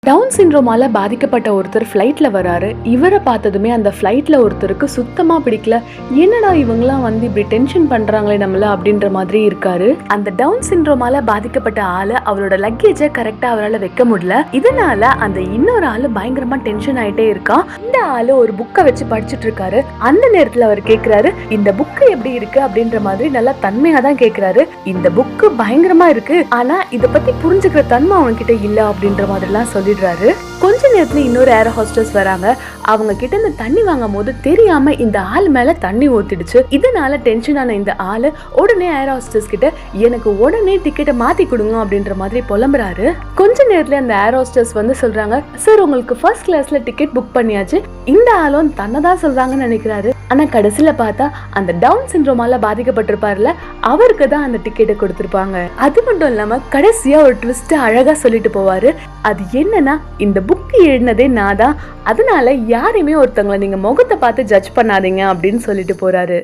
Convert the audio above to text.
Down சிண்ட்ரோமால பாதிக்கப்பட்ட ஒருத்தர் ஃப்ளைட்ல வராரு. இவரை பார்த்ததுமே அந்த ஃப்ளைட்ல ஒருத்தருக்கு சுத்தமா பிடிக்கல. என்னடா இவங்கெல்லாம் வந்து இப்படி டென்ஷன் பண்றாங்களே நம்மள அப்படின்ற மாதிரி இருக்காரு. அந்த டவுன் சிண்ட்ரோமால பாதிக்கப்பட்ட ஆளு அவரோட லக்கேஜை கரெக்டா அவரால் வைக்க முடியல. இதனால அந்த இன்னொரு ஆளு பயங்கரமா டென்ஷன் ஆயிட்டே இருக்கான். இந்த ஆளு ஒரு புக்கை வச்சு படிச்சுட்டு இருக்காரு. அந்த நேரத்துல அவர் கேக்குறாரு, இந்த புக்கு எப்படி இருக்கு அப்படின்ற மாதிரி நல்லா தன்மையா தான் கேக்குறாரு. இந்த புக்கு பயங்கரமா இருக்கு, ஆனா இத பத்தி புரிஞ்சுக்கிற தன்மை அவன்கிட்ட இல்ல அப்படின்ற மாதிரி எல்லாம் சொல்லி. கொஞ்ச நேரத்துல இன்னொரு ஏர் ஹோஸ்டஸ் வராங்க. அவங்க கிட்ட இந்த தண்ணி வாங்கும் போது தெரியாம இந்த ஆள் மேல தண்ணி ஊத்திடுச்சு. இதனால டென்ஷன் ஆன இந்த ஆளு உடனே ஏர் ஹோஸ்டஸ் கிட்ட எனக்கு உடனே டிக்கெட்டை மாத்தி கொடுங்க அப்படின்ற மாதிரி புலம்புறாரு. கொஞ்ச நேரத்துல அந்த ஏர் ஹோஸ்டஸ் வந்து சொல்றாங்க, சார் உங்களுக்கு ஃபர்ஸ்ட் கிளாஸ்ல டிக்கெட் புக் பண்ணியாச்சு. இந்த ஆளும் தன்னதான் சொல்றாங்கன்னு நினைக்கிறாரு. ஆனா கடைசியில பார்த்தா அந்த டவுன் சிண்ட்ரோமால பாதிக்கப்பட்டிருப்பாருல, அவருக்கு தான் அந்த டிக்கெட்டை கொடுத்திருப்பாங்க. அது மட்டும் இல்லாம கடைசியா ஒரு ட்விஸ்ட் அழகா சொல்லிட்டு போவாரு. அது என்னன்னா, இந்த புக் எழுதினதே நான் தான், அதனால யாரையுமே ஒருத்தவங்களை நீங்க முகத்தை பார்த்து ஜட்ஜ் பண்ணாதீங்க அப்படின்னு சொல்லிட்டு போறாரு.